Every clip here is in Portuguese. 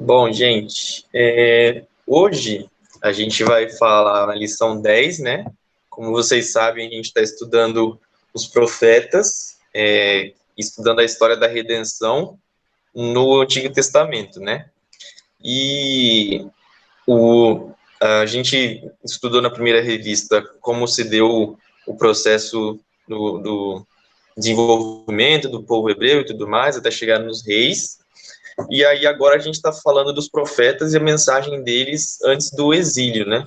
Bom, gente, hoje a gente vai falar na lição 10, né? Como vocês sabem, a gente está estudando os profetas, estudando a história da redenção no Antigo Testamento, né? E a gente estudou na primeira revista como se deu o processo do desenvolvimento do povo hebreu e tudo mais, até chegar nos reis. E aí agora a gente está falando dos profetas e a mensagem deles antes do exílio, né?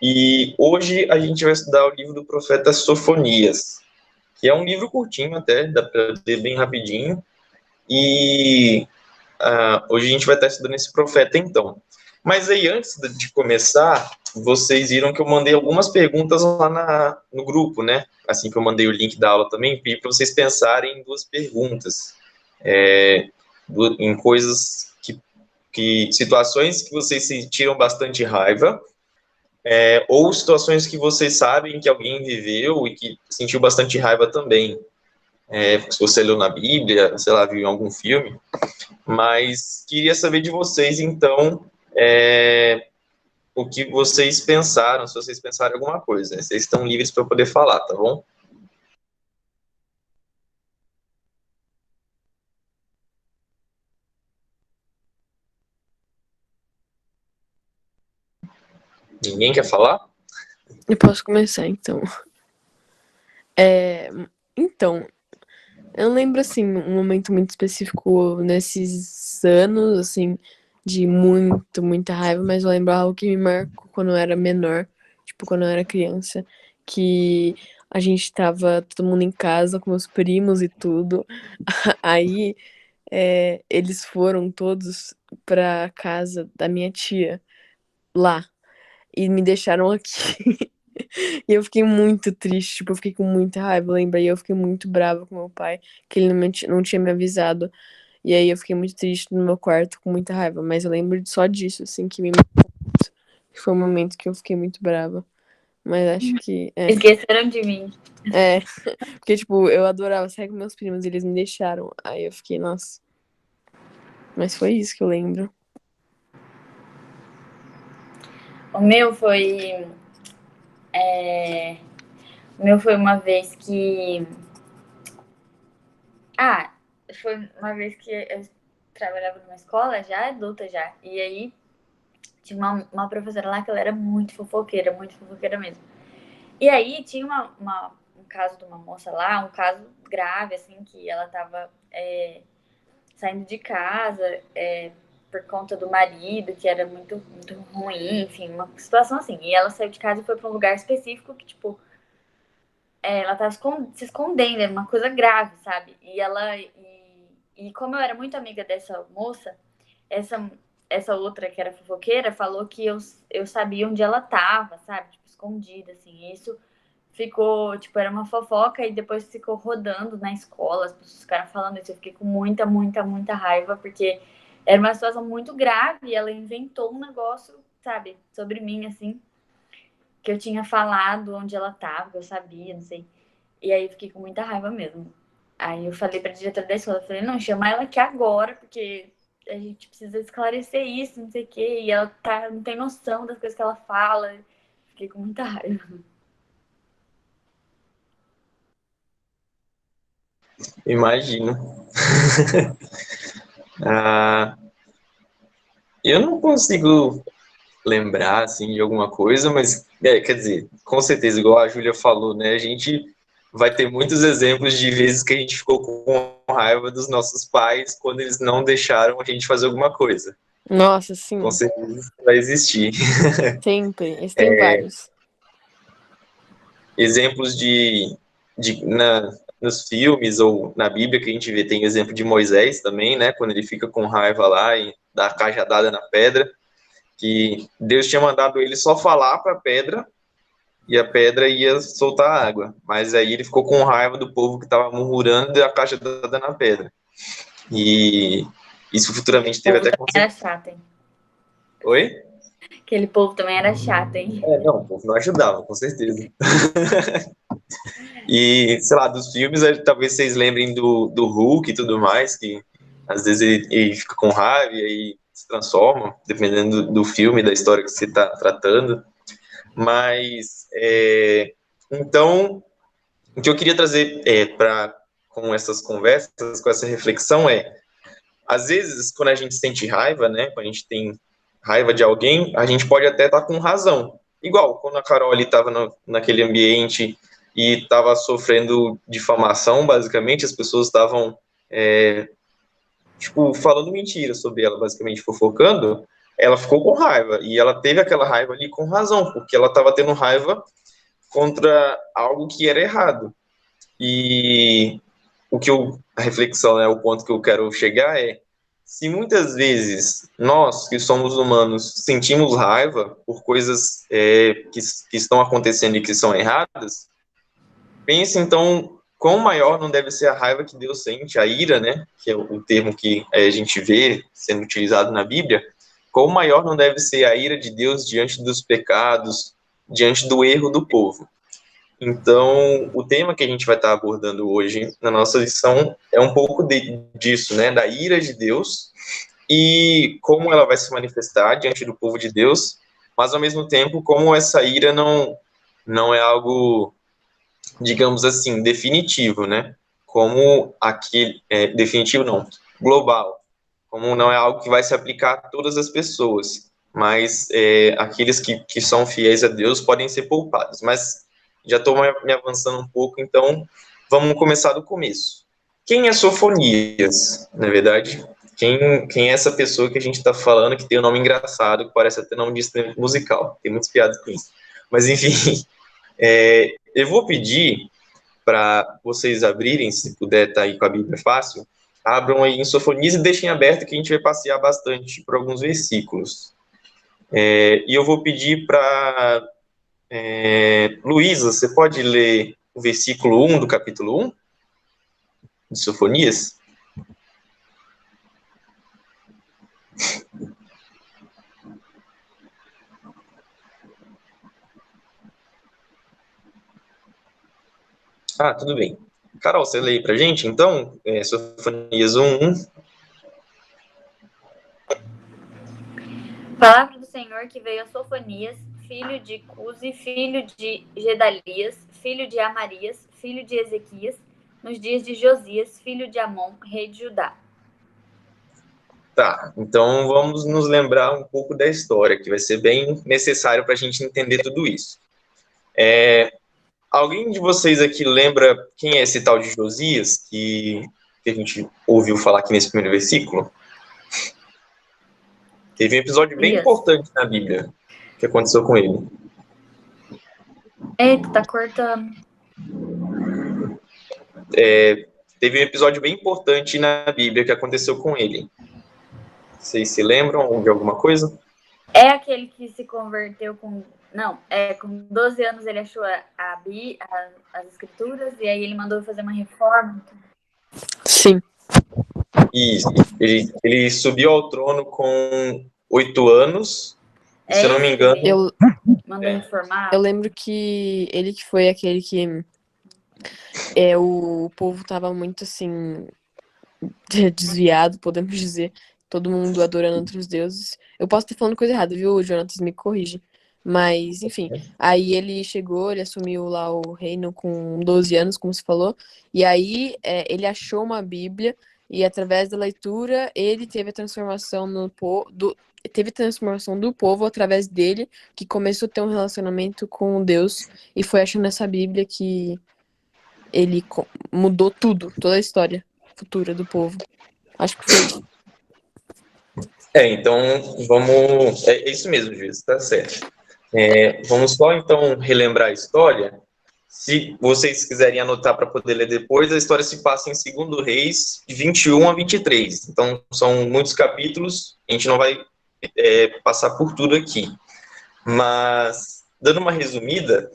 E hoje a gente vai estudar o livro do profeta Sofonias, que é um livro curtinho até, dá para ler bem rapidinho. E hoje a gente vai estar estudando esse profeta então. Mas aí antes de começar, vocês viram que eu mandei algumas perguntas lá no grupo, né? Assim que eu mandei o link da aula também, pedi para vocês pensarem em duas perguntas. Em coisas situações que vocês sentiram bastante raiva, ou situações que vocês sabem que alguém viveu e que sentiu bastante raiva também. Se você leu na Bíblia, sei lá, viu em algum filme. Mas queria saber de vocês, então, o que vocês pensaram, se vocês pensaram em alguma coisa. Vocês estão livres para poder falar, tá bom? Ninguém quer falar? Eu posso começar, então. Então, eu lembro, assim, um momento muito específico nesses anos, assim, de muita raiva, mas eu lembro algo que me marcou quando eu era menor, tipo, quando eu era criança, que a gente tava todo mundo em casa com meus primos e tudo. Aí, eles foram todos pra casa da minha tia, lá, e me deixaram aqui. E eu fiquei muito triste, tipo, eu fiquei com muita raiva, lembra? E eu fiquei muito brava com meu pai, que ele não tinha me avisado. E aí eu fiquei muito triste no meu quarto, com muita raiva. Mas eu lembro só disso, assim, que me marcou muito. Que foi um momento que eu fiquei muito brava. Mas acho que. Esqueceram de mim. Porque, tipo, eu adorava sair com meus primos e eles me deixaram. Aí eu fiquei, nossa. Mas foi isso que eu lembro. O meu foi. O meu foi uma vez que. Foi uma vez que eu trabalhava numa escola, já adulta já. E aí tinha uma professora lá que ela era muito fofoqueira mesmo. E aí tinha um caso de uma moça lá, um caso grave, assim, que ela tava saindo de casa por conta do marido, que era muito ruim, enfim, uma situação assim. E ela saiu de casa e foi pra um lugar específico que, tipo, ela tava se escondendo, era uma coisa grave, sabe? E como eu era muito amiga dessa moça, essa outra que era fofoqueira falou que eu sabia onde ela tava, sabe? Tipo, escondida, assim. E isso ficou, tipo, era uma fofoca e depois ficou rodando na escola, as pessoas ficaram falando isso. Eu fiquei com muita raiva, porque era uma situação muito grave e ela inventou um negócio, sabe, sobre mim, assim, que eu tinha falado onde ela tava, que eu sabia, não sei. E aí eu fiquei com muita raiva mesmo. Aí eu falei pra diretora da escola, eu falei, não, chama ela aqui agora, porque a gente precisa esclarecer isso, não sei o quê. E ela não tem noção das coisas que ela fala. Fiquei com muita raiva. Imagino. Eu não consigo lembrar, assim, de alguma coisa, mas, quer dizer, com certeza, igual a Júlia falou, né, a gente vai ter muitos exemplos de vezes que a gente ficou com raiva dos nossos pais quando eles não deixaram a gente fazer alguma coisa. Nossa, sim. Com certeza isso vai existir. Sempre. Esse tem vários. Exemplos nos filmes ou na Bíblia que a gente vê, tem exemplo de Moisés também, né, quando ele fica com raiva lá e dá a cajadada na pedra, que Deus tinha mandado ele só falar para a pedra e a pedra ia soltar água. Mas aí ele ficou com raiva do povo que estava murmurando e a caixa dada na pedra. E isso futuramente teve até Era chato, hein? Oi? Aquele povo também era chato, hein? Não, o povo não ajudava, com certeza. E, sei lá, dos filmes, talvez vocês lembrem do Hulk e tudo mais, que às vezes ele fica com raiva e aí se transforma, dependendo do filme, da história que você está tratando. Mas, então, o que eu queria trazer com essas conversas, com essa reflexão às vezes, quando a gente sente raiva, né, quando a gente tem raiva de alguém, a gente pode até estar com razão. Igual, quando a Carol estava naquele ambiente e estava sofrendo difamação, basicamente, as pessoas estavam, falando mentira sobre ela, basicamente, fofocando, ela ficou com raiva, e ela teve aquela raiva ali com razão, porque ela estava tendo raiva contra algo que era errado. E a reflexão, né, o ponto que eu quero chegar se muitas vezes nós, que somos humanos, sentimos raiva por coisas que estão acontecendo e que são erradas, pense então quão maior não deve ser a raiva que Deus sente, a ira, né, que é o termo que a gente vê sendo utilizado na Bíblia, quão maior não deve ser a ira de Deus diante dos pecados, diante do erro do povo. Então, o tema que a gente vai estar abordando hoje na nossa lição é um pouco disso, né, da ira de Deus e como ela vai se manifestar diante do povo de Deus, mas ao mesmo tempo como essa ira não é algo, digamos assim, definitivo, né? Como definitivo não, global, como não é algo que vai se aplicar a todas as pessoas, mas aqueles que são fiéis a Deus podem ser poupados. Mas já estou me avançando um pouco, então vamos começar do começo. Quem é Sofonias, na verdade? Quem é essa pessoa que a gente está falando, que tem um nome engraçado, que parece até nome de instrumento musical? Tem muitas piadas com isso. Mas, enfim, eu vou pedir para vocês abrirem, se puder estar aí com a Bíblia fácil, abram aí em Sofonias e deixem aberto que a gente vai passear bastante por alguns versículos. E eu vou pedir para Luísa, você pode ler o versículo 1 do capítulo 1 de Sofonias? Ah, tudo bem. Carol, você lê aí pra gente, então? Sofonias 1:1. Palavra do Senhor que veio a Sofonias, filho de Cusi, filho de Gedalias, filho de Amarias, filho de Ezequias, nos dias de Josias, filho de Amon, rei de Judá. Tá, então vamos nos lembrar um pouco da história, que vai ser bem necessário para a gente entender tudo isso. Alguém de vocês aqui lembra quem é esse tal de Josias, que a gente ouviu falar aqui nesse primeiro versículo? Teve um episódio bem importante na Bíblia que aconteceu com ele. Eita, tá cortando. Teve um episódio bem importante na Bíblia que aconteceu com ele. Vocês se lembram de alguma coisa? É aquele que se converteu com... Não, com 12 anos ele achou as escrituras e aí ele mandou fazer uma reforma. Sim. Isso. Ele subiu ao trono com 8 anos. Se eu não me engano... Mandou reformar. Eu lembro que ele que foi aquele que o povo tava muito assim desviado, podemos dizer, todo mundo adorando outros deuses. Eu posso estar falando coisa errada, viu, Jonatas? Me corrige. Mas, enfim, aí ele chegou, ele assumiu lá o reino com 12 anos, como você falou, e aí ele achou uma Bíblia, e através da leitura ele teve a transformação do povo através dele, que começou a ter um relacionamento com Deus, e foi achando essa Bíblia que ele mudou tudo, toda a história futura do povo. Acho que foi isso. Então vamos... É isso mesmo, Juiz, tá certo. Vamos só, então, relembrar a história. Se vocês quiserem anotar para poder ler depois, a história se passa em 2 Reis, de 21 a 23. Então, são muitos capítulos, a gente não vai passar por tudo aqui. Mas, dando uma resumida,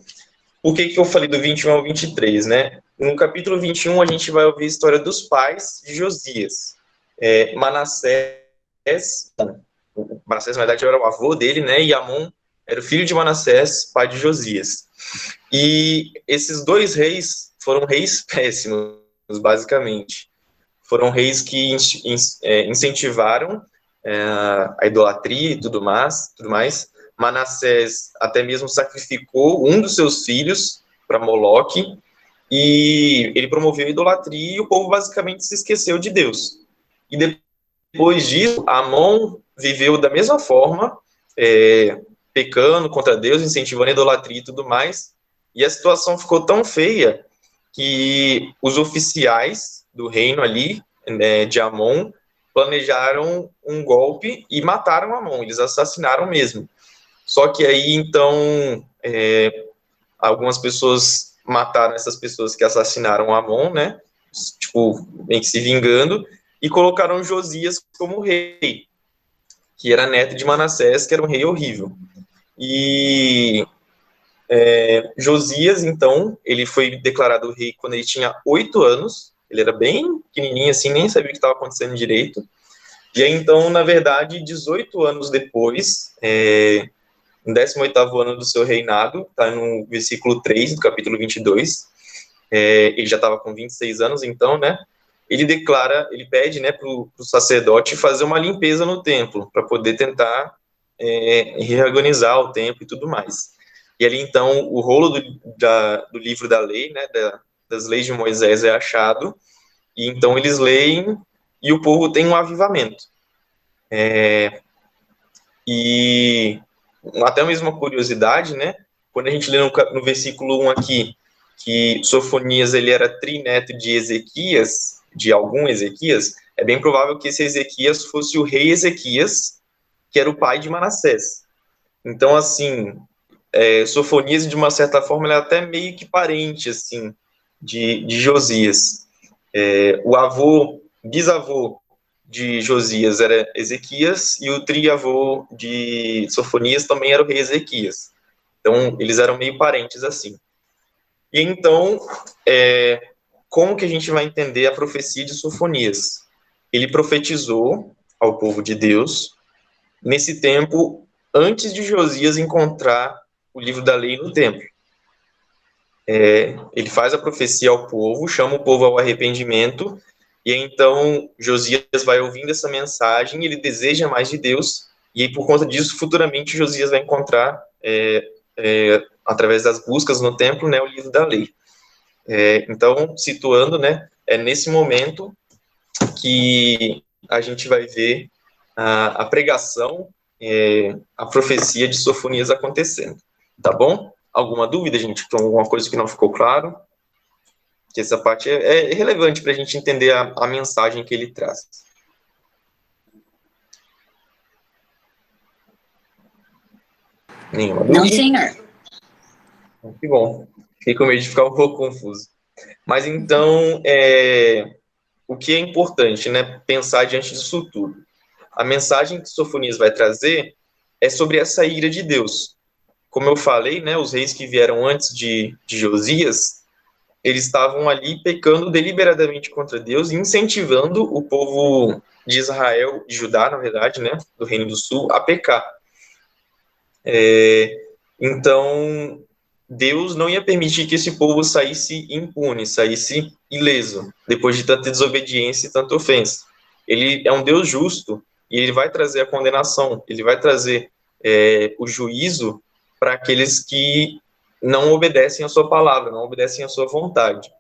por que eu falei do 21 ao 23, né? No capítulo 21, a gente vai ouvir a história dos pais de Josias. Manassés, na verdade, era o avô dele, né? E Amon era o filho de Manassés, pai de Josias. E esses 2 reis foram reis péssimos, basicamente. Foram reis que incentivaram a idolatria e tudo mais. Manassés até mesmo sacrificou um dos seus filhos para Moloque, e ele promoveu a idolatria e o povo basicamente se esqueceu de Deus. E depois disso, Amon viveu da mesma forma, pecando contra Deus, incentivando a idolatria e tudo mais, e a situação ficou tão feia que os oficiais do reino ali, né, de Amon, planejaram um golpe e mataram Amon, eles assassinaram mesmo. Só que aí, então, algumas pessoas mataram essas pessoas que assassinaram Amon, né, tipo, meio que se vingando, e colocaram Josias como rei, que era neto de Manassés, que era um rei horrível. E Josias, então, ele foi declarado rei quando ele tinha 8 anos, ele era bem pequenininho assim, nem sabia o que estava acontecendo direito. E aí, então, na verdade, 18 anos depois, no 18º ano do seu reinado, está no versículo 3 do capítulo 22, ele já estava com 26 anos, então, né, ele declara, ele pede, né, para o sacerdote fazer uma limpeza no templo, para poder tentar reorganizar o templo e tudo mais. E ali, então, o rolo do livro da lei, né, das leis de Moisés é achado, e então eles leem e o povo tem um avivamento. E até mesmo uma curiosidade, né, quando a gente lê no versículo 1 aqui, que Sofonias ele era trineto de Ezequias, de algum Ezequias, é bem provável que esse Ezequias fosse o rei Ezequias, que era o pai de Manassés. Então, assim, Sofonias, de uma certa forma, ele é até meio que parente, assim, de Josias. O bisavô de Josias era Ezequias, e o triavô de Sofonias também era o rei Ezequias. Então, eles eram meio parentes, assim. E então, como que a gente vai entender a profecia de Sofonias? Ele profetizou ao povo de Deus nesse tempo antes de Josias encontrar o livro da lei no templo. Ele faz a profecia ao povo, chama o povo ao arrependimento, e então Josias vai ouvindo essa mensagem, ele deseja mais de Deus, e aí, por conta disso, futuramente Josias vai encontrar, através das buscas no templo, né, o livro da lei. Então, situando, né, é nesse momento que a gente vai ver a pregação, a profecia de Sofonias acontecendo. Tá bom? Alguma dúvida, gente? Então, alguma coisa que não ficou claro? Que essa parte é relevante para a gente entender a mensagem que ele traz. Nenhuma dúvida? Não, senhor. Que bom. Fiquei com medo de ficar um pouco confuso. Mas então, o que é importante, né? Pensar diante disso tudo. A mensagem que Sofonias vai trazer é sobre essa ira de Deus. Como eu falei, né? Os reis que vieram antes de Josias, eles estavam ali pecando deliberadamente contra Deus e incentivando o povo de Israel, de Judá, na verdade, né, do Reino do Sul, a pecar. Então, Deus não ia permitir que esse povo saísse impune, saísse ileso, depois de tanta desobediência e tanta ofensa. Ele é um Deus justo e ele vai trazer a condenação, ele vai trazer o juízo para aqueles que não obedecem a sua palavra, não obedecem a sua vontade.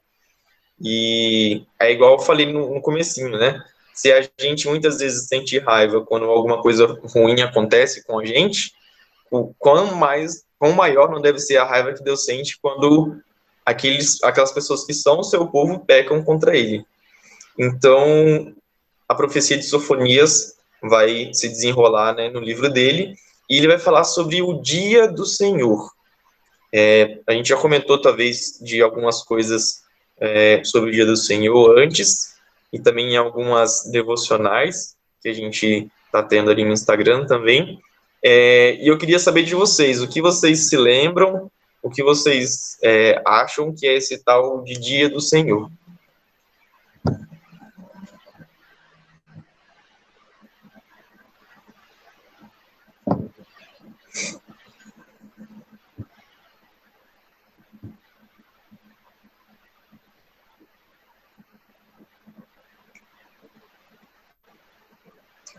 E é igual eu falei no comecinho, né? Se a gente muitas vezes sente raiva quando alguma coisa ruim acontece com a gente, o quão maior não deve ser a raiva que Deus sente quando aquelas pessoas que são o seu povo pecam contra ele. Então, a profecia de Sofonias vai se desenrolar, né, no livro dele, e ele vai falar sobre o dia do Senhor. A gente já comentou, talvez, de algumas coisas sobre o dia do Senhor antes, e também em algumas devocionais que a gente está tendo ali no Instagram também. E eu queria saber de vocês, o que vocês se lembram, o que vocês acham que é esse tal de dia do Senhor.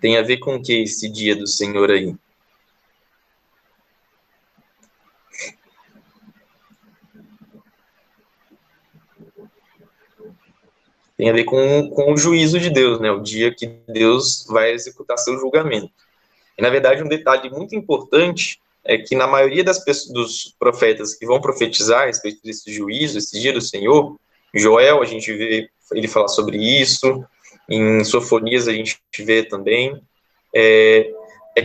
Tem a ver com o que esse dia do Senhor aí? Tem a ver com o juízo de Deus, né? O dia que Deus vai executar seu julgamento. E, na verdade, um detalhe muito importante é que, na maioria dos profetas que vão profetizar a respeito desse juízo, esse dia do Senhor, Joel, a gente vê ele falar sobre isso, em Sofonias a gente vê também, é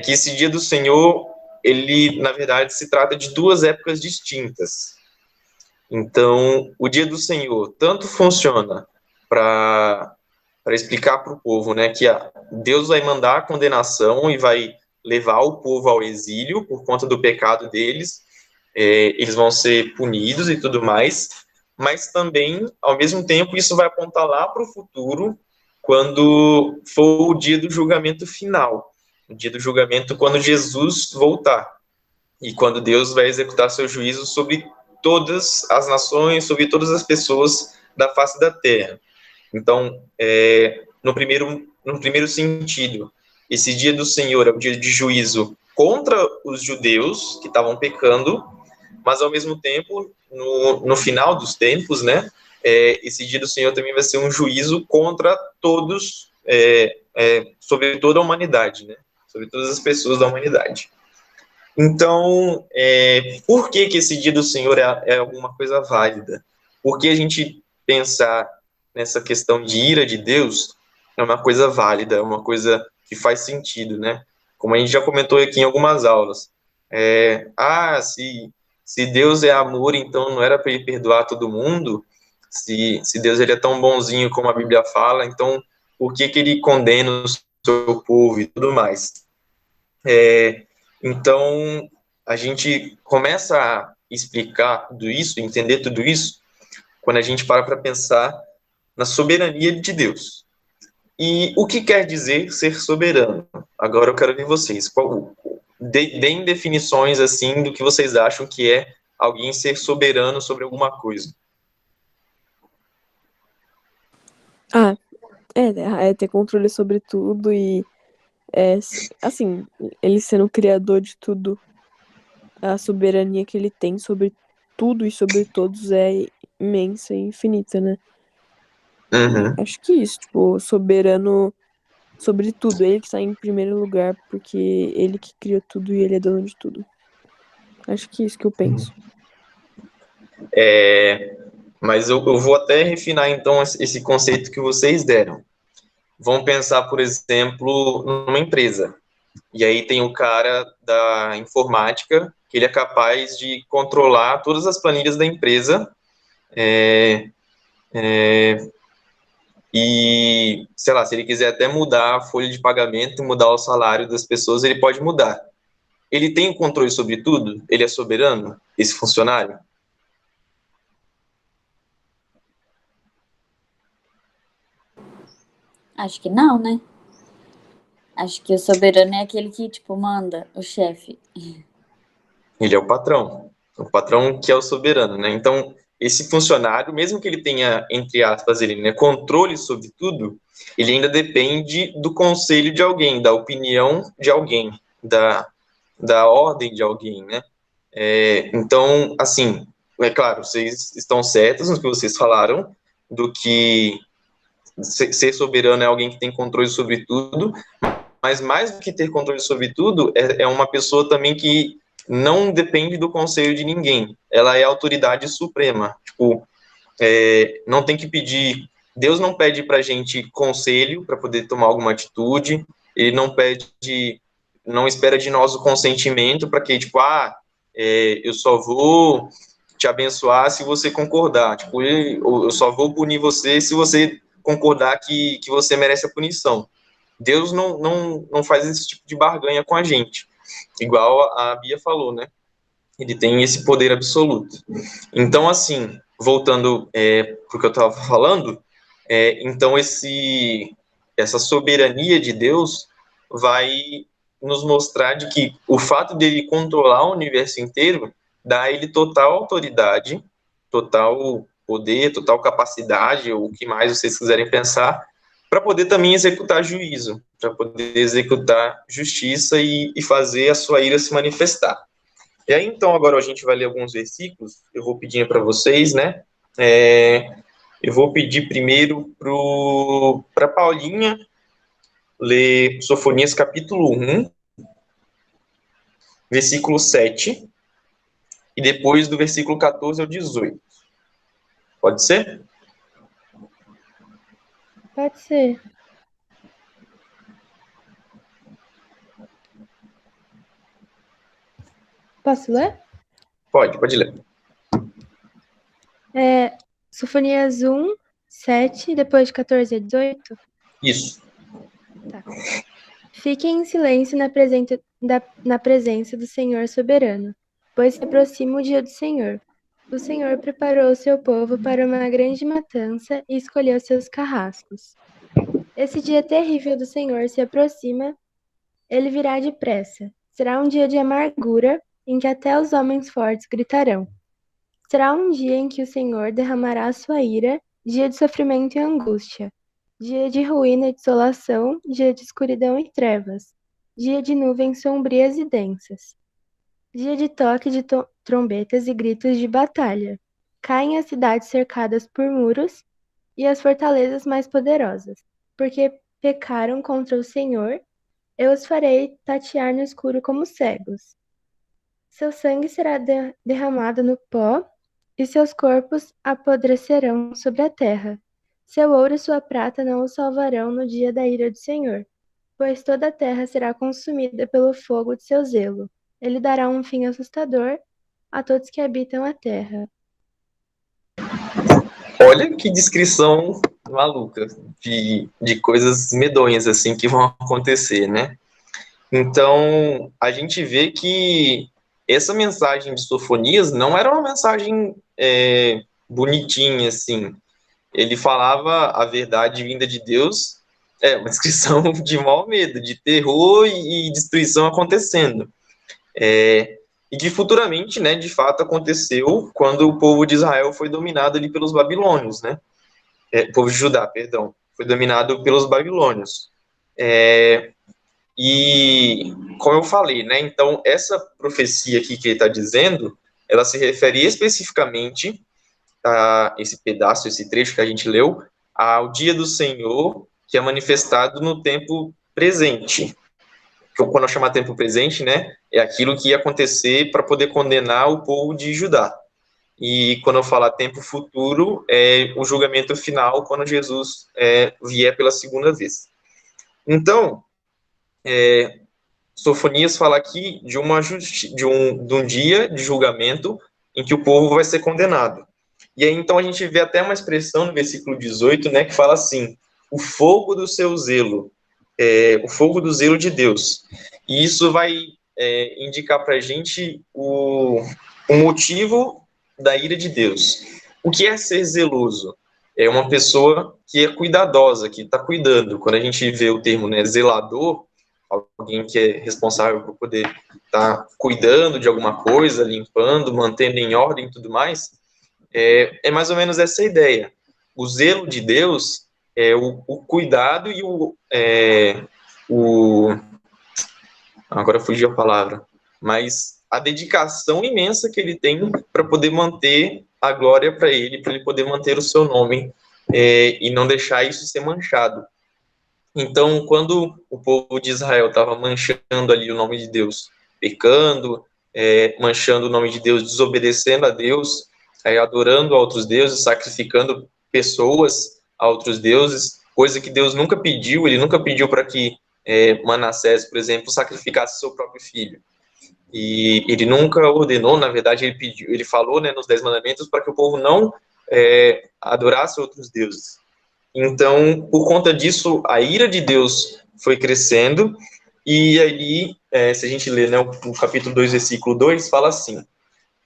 que esse dia do Senhor, ele, na verdade, se trata de duas épocas distintas. Então, o dia do Senhor tanto funciona para explicar para o povo, né, que Deus vai mandar a condenação e vai levar o povo ao exílio por conta do pecado deles, eles vão ser punidos e tudo mais, mas também, ao mesmo tempo, isso vai apontar lá para o futuro, quando for o dia do julgamento final, o dia do julgamento quando Jesus voltar, e quando Deus vai executar seu juízo sobre todas as nações, sobre todas as pessoas da face da terra. Então, no primeiro sentido, esse dia do Senhor é o dia de juízo contra os judeus que estavam pecando, mas, ao mesmo tempo, no final dos tempos, né, esse dia do Senhor também vai ser um juízo contra todos, sobre toda a humanidade, né, sobre todas as pessoas da humanidade. Então, por que esse dia do Senhor é alguma coisa válida? Por que a gente pensar nessa questão de ira de Deus é uma coisa válida, é uma coisa que faz sentido, né? Como a gente já comentou aqui em algumas aulas. Se Deus é amor, então não era para ele perdoar todo mundo? Se Deus ele é tão bonzinho como a Bíblia fala, então por que ele condena o seu povo e tudo mais? Então, a gente começa a explicar tudo isso, entender tudo isso, quando a gente para pensar na soberania de Deus. E o que quer dizer ser soberano? Agora eu quero ver vocês. Deem definições, assim, do que vocês acham que é alguém ser soberano sobre alguma coisa. É ter controle sobre tudo e, assim, ele sendo o criador de tudo, a soberania que ele tem sobre tudo e sobre todos é imensa e infinita, né? Uhum. Acho que isso, tipo, soberano sobre tudo. Ele que está em primeiro lugar porque ele que criou tudo e ele é dono de tudo. Acho que é isso que eu penso. Mas eu vou até refinar, então, esse conceito que vocês deram. Vamos pensar, por exemplo, numa empresa. E aí tem o cara da informática, que ele é capaz de controlar todas as planilhas da empresa, e, sei lá, se ele quiser até mudar a folha de pagamento, mudar o salário das pessoas, ele pode mudar. Ele tem o controle sobre tudo? Ele é soberano, esse funcionário? Acho que não, né? Acho que o soberano é aquele que, tipo, manda, o chefe. Ele é o patrão que é o soberano, né? Então, esse funcionário, mesmo que ele tenha, entre aspas, ele, né, controle sobre tudo, ele ainda depende do conselho de alguém, da opinião de alguém, da ordem de alguém, né? Então, assim, é claro, vocês estão certos no que vocês falaram, do que ser soberano é alguém que tem controle sobre tudo, mas mais do que ter controle sobre tudo, é uma pessoa também que não depende do conselho de ninguém. Ela é a autoridade suprema. Tipo, não tem que pedir. Deus não pede para a gente conselho para poder tomar alguma atitude. Ele não pede, não espera de nós o consentimento para que, tipo, eu só vou te abençoar se você concordar. Tipo, eu só vou punir você se você concordar que você merece a punição. Deus não faz esse tipo de barganha com a gente. Igual a Bia falou, né? Ele tem esse poder absoluto. Então, assim, voltando para o que eu estava falando, então essa soberania de Deus vai nos mostrar de que o fato dele controlar o universo inteiro dá a ele total autoridade, total poder, total capacidade, ou o que mais vocês quiserem pensar, para poder também executar juízo, para poder executar justiça e fazer a sua ira se manifestar. E aí, então, agora a gente vai ler alguns versículos, eu vou pedindo para vocês, né? Eu vou pedir primeiro para Paulinha ler Sofonias capítulo 1, versículo 7, e depois do versículo 14 ao 18. Pode ser? Pode ser. Posso ler? Pode ler. Sofonias 1, 7, depois de 14 a 18. Isso. Tá. Fiquem em silêncio na presença do Senhor soberano, pois se aproxima o dia do Senhor. O Senhor preparou o seu povo para uma grande matança e escolheu seus carrascos. Esse dia terrível do Senhor se aproxima, ele virá depressa. Será um dia de amargura, em que até os homens fortes gritarão. Será um dia em que o Senhor derramará a sua ira, dia de sofrimento e angústia, dia de ruína e desolação, dia de escuridão e trevas, dia de nuvens sombrias e densas, dia de toque de trombetas e gritos de batalha. Caem as cidades cercadas por muros e as fortalezas mais poderosas, porque pecaram contra o Senhor, eu os farei tatear no escuro como cegos. Seu sangue será derramado no pó, e seus corpos apodrecerão sobre a terra. Seu ouro e sua prata não os salvarão no dia da ira do Senhor, pois toda a terra será consumida pelo fogo de seu zelo. Ele dará um fim assustador a todos que habitam a terra. Olha que descrição maluca de coisas medonhas assim que vão acontecer, né? Então, a gente vê que essa mensagem de Sofonias não era uma mensagem bonitinha, assim. Ele falava a verdade vinda de Deus, uma descrição de mau medo, de terror e destruição acontecendo. E que futuramente, né, de fato aconteceu quando o povo de Israel foi dominado ali pelos babilônios, né? O povo de Judá, perdão, foi dominado pelos babilônios. E, como eu falei, né, então essa profecia aqui que ele está dizendo, ela se refere especificamente a esse pedaço, esse trecho que a gente leu, ao dia do Senhor, que é manifestado no tempo presente. Quando eu chamo tempo presente, né, é aquilo que ia acontecer para poder condenar o povo de Judá. E quando eu falo tempo futuro, é o julgamento final, quando Jesus vier pela segunda vez. Então, Sofonias fala aqui de um dia de julgamento em que o povo vai ser condenado. E aí, então, a gente vê até uma expressão no versículo 18, né, que fala assim, o fogo do seu zelo, o fogo do zelo de Deus. E isso vai indicar para a gente o motivo da ira de Deus. O que é ser zeloso? É uma pessoa que é cuidadosa, que está cuidando. Quando a gente vê o termo, né, zelador, alguém que é responsável por poder estar cuidando de alguma coisa, limpando, mantendo em ordem e tudo mais, é mais ou menos essa ideia. O zelo de Deus é o cuidado e agora fugiu a palavra, mas a dedicação imensa que ele tem para poder manter a glória para ele poder manter o seu nome e não deixar isso ser manchado. Então, quando o povo de Israel estava manchando ali o nome de Deus, pecando, manchando o nome de Deus, desobedecendo a Deus, adorando a outros deuses, sacrificando pessoas a outros deuses, coisa que Deus nunca pediu, ele nunca pediu para que Manassés, por exemplo, sacrificasse seu próprio filho. E ele nunca ordenou, na verdade, ele falou, né, nos 10 mandamentos para que o povo não adorasse outros deuses. Então, por conta disso, a ira de Deus foi crescendo, e ali, se a gente ler, né, o capítulo 2, versículo 2, fala assim,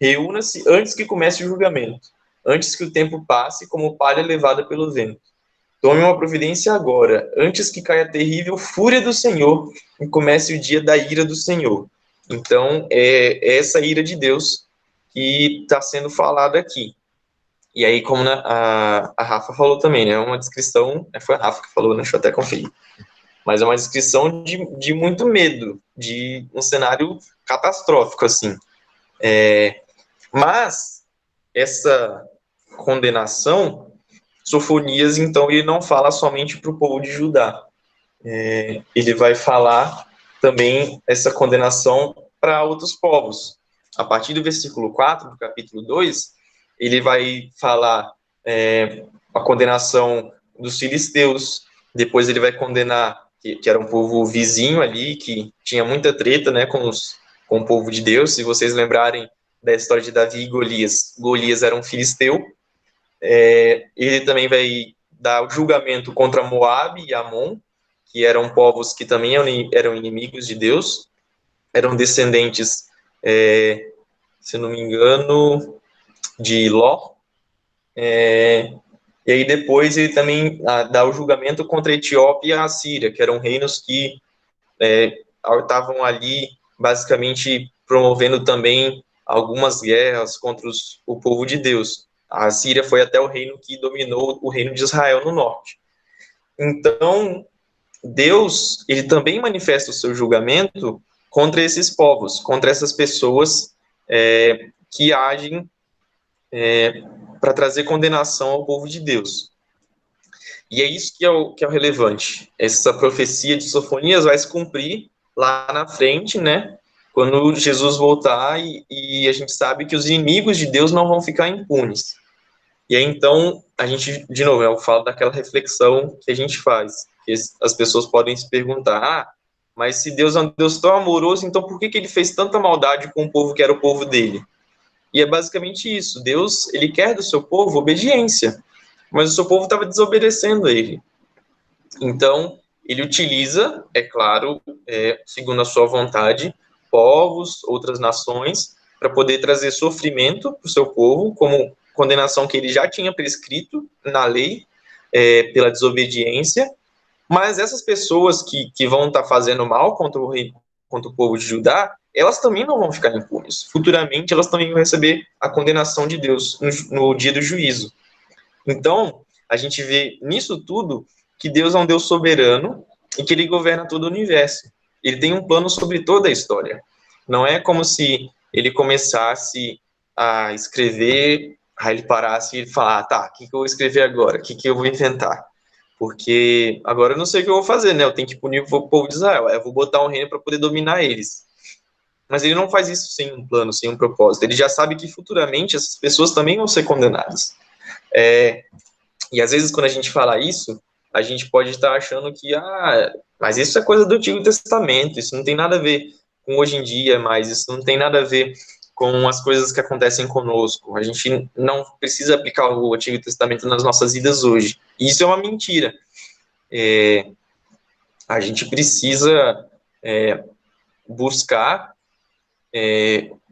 reúna-se antes que comece o julgamento, antes que o tempo passe como palha levada pelo vento. Tome uma providência agora, antes que caia a terrível fúria do Senhor e comece o dia da ira do Senhor. Então, é essa ira de Deus que está sendo falada aqui. E aí, como a Rafa falou também, né? Uma descrição, foi a Rafa que falou, né? Deixa eu até conferir. Mas é uma descrição de muito medo, de um cenário catastrófico, assim. Mas essa condenação, Sofonias, então, ele não fala somente para o povo de Judá. Ele vai falar também essa condenação para outros povos. A partir do versículo 4 do capítulo 2, ele vai falar a condenação dos filisteus, depois ele vai condenar, que era um povo vizinho ali, que tinha muita treta, né, com o povo de Deus. Se vocês lembrarem da história de Davi e Golias, Golias era um filisteu. Ele também vai dar o julgamento contra Moabe e Amon, que eram povos que também eram inimigos de Deus, eram descendentes, se não me engano, de Ló. E aí depois ele também dá o julgamento contra a Etiópia e a Síria, que eram reinos que estavam ali basicamente promovendo também algumas guerras contra o povo de Deus. A Síria foi até o reino que dominou o reino de Israel no norte. Então, Deus, ele também manifesta o seu julgamento contra esses povos, contra essas pessoas que agem para trazer condenação ao povo de Deus. E é isso que é o relevante. Essa profecia de Sofonias vai se cumprir lá na frente, né? Quando Jesus voltar e a gente sabe que os inimigos de Deus não vão ficar impunes. E aí, então, a gente, de novo, eu falo daquela reflexão que a gente faz. Que as pessoas podem se perguntar, mas se Deus é um Deus tão amoroso, então por que ele fez tanta maldade com o povo que era o povo dele? E é basicamente isso. Deus, ele quer do seu povo obediência, mas o seu povo estava desobedecendo a ele. Então, ele utiliza, é claro, segundo a sua vontade, povos, outras nações, para poder trazer sofrimento para o seu povo, como condenação que ele já tinha prescrito na lei, pela desobediência. Mas essas pessoas que vão estar fazendo mal contra o povo de Judá, elas também não vão ficar impunes. Futuramente, elas também vão receber a condenação de Deus no dia do juízo. Então, a gente vê nisso tudo que Deus é um Deus soberano e que ele governa todo o universo. Ele tem um plano sobre toda a história. Não é como se ele começasse a escrever, aí ele parasse e falar, tá, o que eu vou escrever agora? O que eu vou inventar? Porque agora eu não sei o que eu vou fazer, né? Eu tenho que punir o povo de Israel. Eu vou botar um reino para poder dominar eles. Mas ele não faz isso sem um plano, sem um propósito. Ele já sabe que futuramente essas pessoas também vão ser condenadas. E às vezes, quando a gente fala isso, a gente pode estar achando que, mas isso é coisa do Antigo Testamento, isso não tem nada a ver com hoje em dia, mas isso não tem nada a ver com as coisas que acontecem conosco. A gente não precisa aplicar o Antigo Testamento nas nossas vidas hoje. E isso é uma mentira. A gente precisa buscar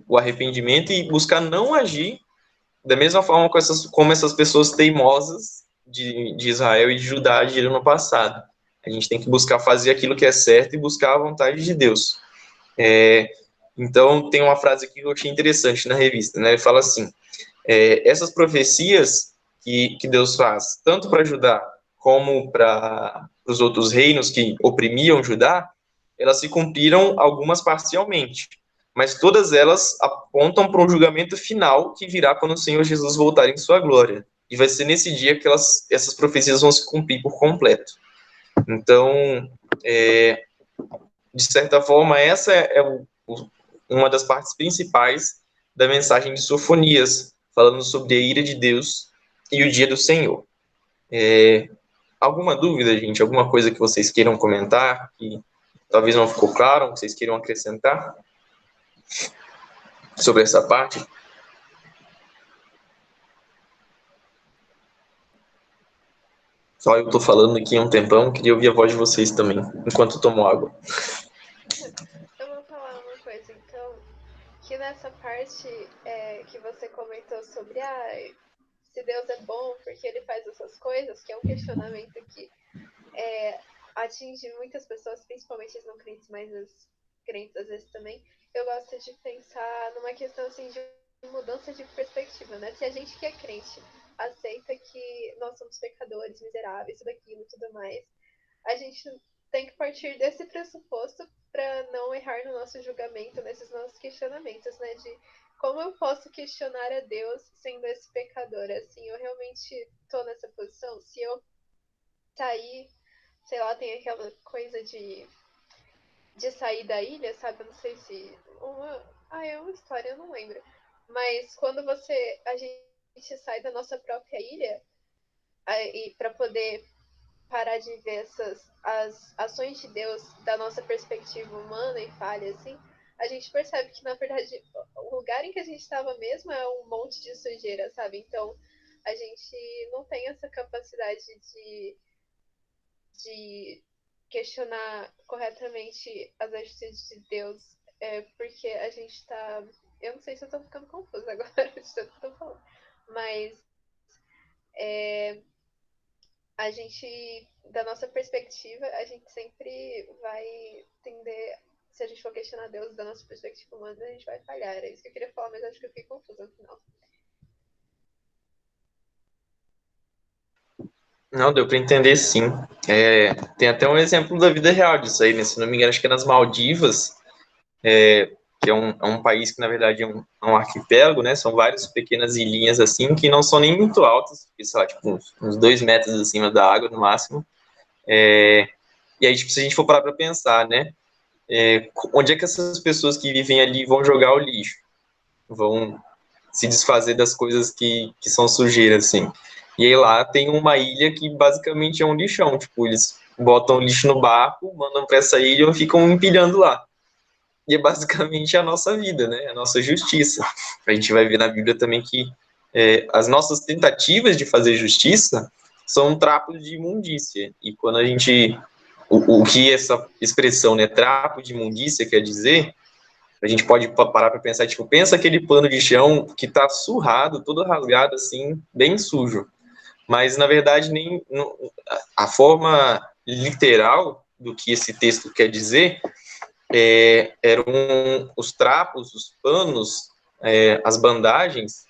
o arrependimento e buscar não agir da mesma forma como essas pessoas teimosas de Israel e de Judá agiram no passado. A gente tem que buscar fazer aquilo que é certo e buscar a vontade de Deus. Então, tem uma frase aqui que eu achei interessante na revista, né? Ele fala assim, essas profecias que Deus faz, tanto para Judá como para os outros reinos que oprimiam Judá, elas se cumpriram algumas parcialmente, mas todas elas apontam para um julgamento final que virá quando o Senhor Jesus voltar em sua glória. E vai ser nesse dia que essas profecias vão se cumprir por completo. Então, de certa forma, essa uma das partes principais da mensagem de Sofonias, falando sobre a ira de Deus e o dia do Senhor. Alguma dúvida, gente? Alguma coisa que vocês queiram comentar, que talvez não ficou claro, que vocês queiram acrescentar sobre essa parte? Só eu tô falando aqui há um tempão, queria ouvir a voz de vocês também, enquanto eu tomo água. Eu vou falar uma coisa, então, que nessa parte que você comentou sobre se Deus é bom porque ele faz essas coisas, que é um questionamento que atinge muitas pessoas, principalmente as não crentes, mas as crentes às vezes também. Eu gosto de pensar numa questão assim de mudança de perspectiva, né? Se a gente que é crente aceita que nós somos pecadores, miseráveis, tudo aquilo e tudo mais, a gente tem que partir desse pressuposto para não errar no nosso julgamento, nesses nossos questionamentos, né? De como eu posso questionar a Deus sendo esse pecador? Assim, eu realmente tô nessa posição? Se eu sair, sei lá, tem aquela coisa de sair da ilha, sabe? Eu não sei se... é uma história, eu não lembro. Mas quando a gente sai da nossa própria ilha, e para poder parar de ver as ações de Deus da nossa perspectiva humana e falha, assim, a gente percebe que, na verdade, o lugar em que a gente estava mesmo é um monte de sujeira, sabe? Então, a gente não tem essa capacidade de questionar corretamente as atitudes de Deus, porque a gente tá... Eu não sei se eu tô ficando confusa agora de tudo que eu tô falando, mas a gente, da nossa perspectiva, a gente sempre vai tender, se a gente for questionar Deus da nossa perspectiva humana, a gente vai falhar. É isso que eu queria falar, mas acho que eu fiquei confusa no final. Não, deu para entender sim. Tem até um exemplo da vida real disso aí, né? Se não me engano, acho que é nas Maldivas, que é um país que, na verdade, é um arquipélago, né? São várias pequenas ilhinhas, assim, que não são nem muito altas, sei lá, tipo, uns 2 metros acima da água, no máximo. E aí, tipo, se a gente for parar para pensar, né? Onde é que essas pessoas que vivem ali vão jogar o lixo? Vão se desfazer das coisas que são sujeiras, assim. E aí lá tem uma ilha que basicamente é um lixão, tipo, eles botam lixo no barco, mandam para essa ilha e ficam empilhando lá. E é basicamente a nossa vida, né? A nossa justiça. A gente vai ver na Bíblia também que as nossas tentativas de fazer justiça são trapos de imundícia. E quando a gente... O que essa expressão, né, trapo de imundícia quer dizer, a gente pode parar para pensar, tipo, pensa aquele pano de chão que tá surrado, todo rasgado, assim, bem sujo. Mas, na verdade, nem a forma literal do que esse texto quer dizer eram os trapos, os panos, as bandagens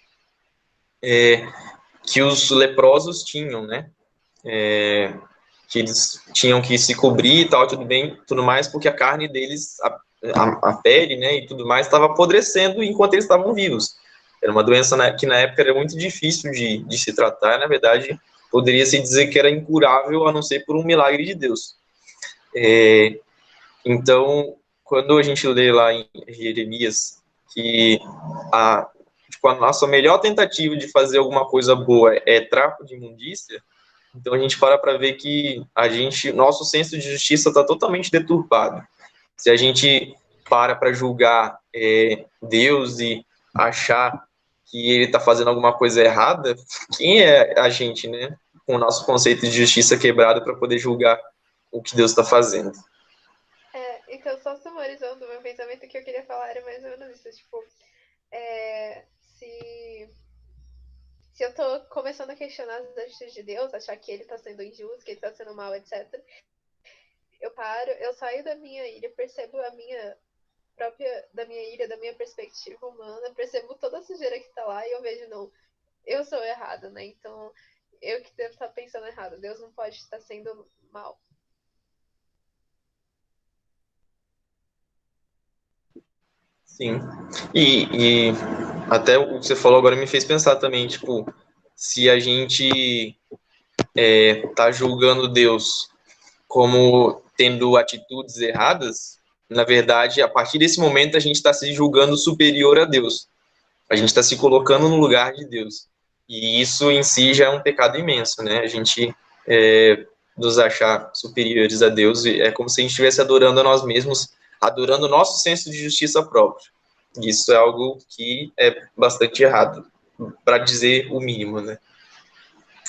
que os leprosos tinham, né? Que eles tinham que se cobrir e tal, tudo bem, tudo mais, porque a carne deles, a pele, né, e tudo mais, estava apodrecendo enquanto eles estavam vivos. Era uma doença que na época era muito difícil de se tratar, na verdade, poderia se dizer que era incurável, a não ser por um milagre de Deus. Então, quando a gente lê lá em Jeremias que a nossa melhor tentativa de fazer alguma coisa boa é trapo de imundícia, então a gente para ver que nosso senso de justiça está totalmente deturpado. Se a gente para julgar Deus e achar que ele está fazendo alguma coisa errada, quem é a gente, né? Com o nosso conceito de justiça quebrado para poder julgar o que Deus está fazendo. Então, só sumarizando o meu pensamento, que eu queria falar era mais ou menos isso, tipo, se eu tô começando a questionar as atitudes de Deus, achar que ele tá sendo injusto, que ele tá sendo mal, etc., eu paro, eu saio da minha ilha, percebo da minha ilha, da minha perspectiva humana, percebo toda a sujeira que tá lá e eu vejo, não, eu sou errada, né? Então, eu que devo estar pensando errado, Deus não pode estar sendo mal. Sim. E até o que você falou agora me fez pensar também, tipo, se a gente tá julgando Deus como tendo atitudes erradas, na verdade, a partir desse momento a gente está se julgando superior a Deus. A gente está se colocando no lugar de Deus. E isso em si já é um pecado imenso, né? A gente nos achar superiores a Deus é como se a gente estivesse adorando a nós mesmos, adorando o nosso senso de justiça próprio. E isso é algo que é bastante errado, para dizer o mínimo, né?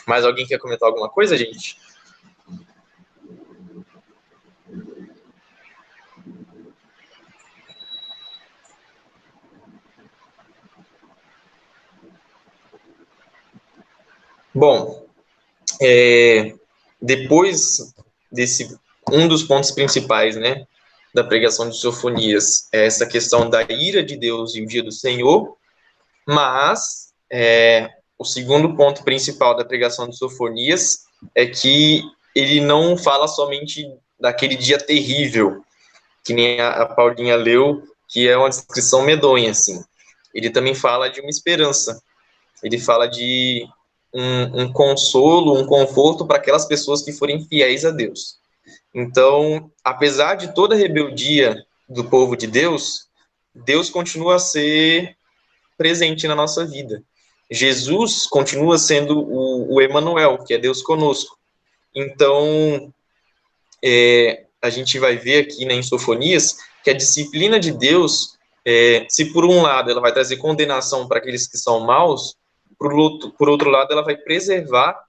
Mais alguém quer comentar alguma coisa, gente? Bom, depois desse, um dos pontos principais, né, da pregação de Sofonias é essa questão da ira de Deus e o dia do Senhor, mas o segundo ponto principal da pregação de Sofonias é que ele não fala somente daquele dia terrível, que nem a Paulinha leu, que é uma descrição medonha, assim. Ele também fala de uma esperança. Ele fala de um consolo, um conforto para aquelas pessoas que forem fiéis a Deus. Então, apesar de toda a rebeldia do povo de Deus, Deus continua a ser presente na nossa vida. Jesus continua sendo o Emanuel, que é Deus conosco. Então, a gente vai ver aqui, né, em Sofonias que a disciplina de Deus, se por um lado ela vai trazer condenação para aqueles que são maus, por outro lado ela vai preservar